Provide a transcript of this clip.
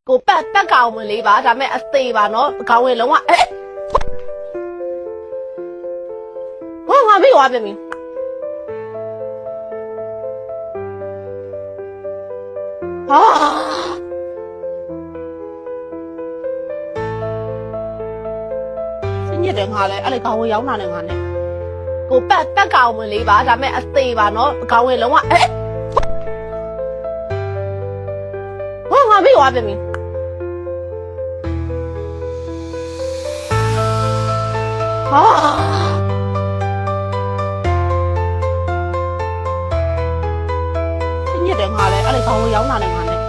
ကိုပတ်ကောင်မလေးပါဒါပေမဲ့အသေးပါနော်ခေါင်းဝင်လုံးဝငါမေ့သွားပြန်ပြီဟာစညစ်တယ်ငါလဲအဲ့လေခေါင်းဝင်ရောက်လာတယ်ငါနဲ့ကိုပတ်ကောင်မလေးပါဒါပေမဲ့အသေးပါနော်ခေါင်းဝင်လုံးဝငါမေ့သွားပြန်ပြီဟာညစ်တယ်ငါလဲအဲ့လေခေါင်းဝင်ရောက်လာတယ်ငါနဲ့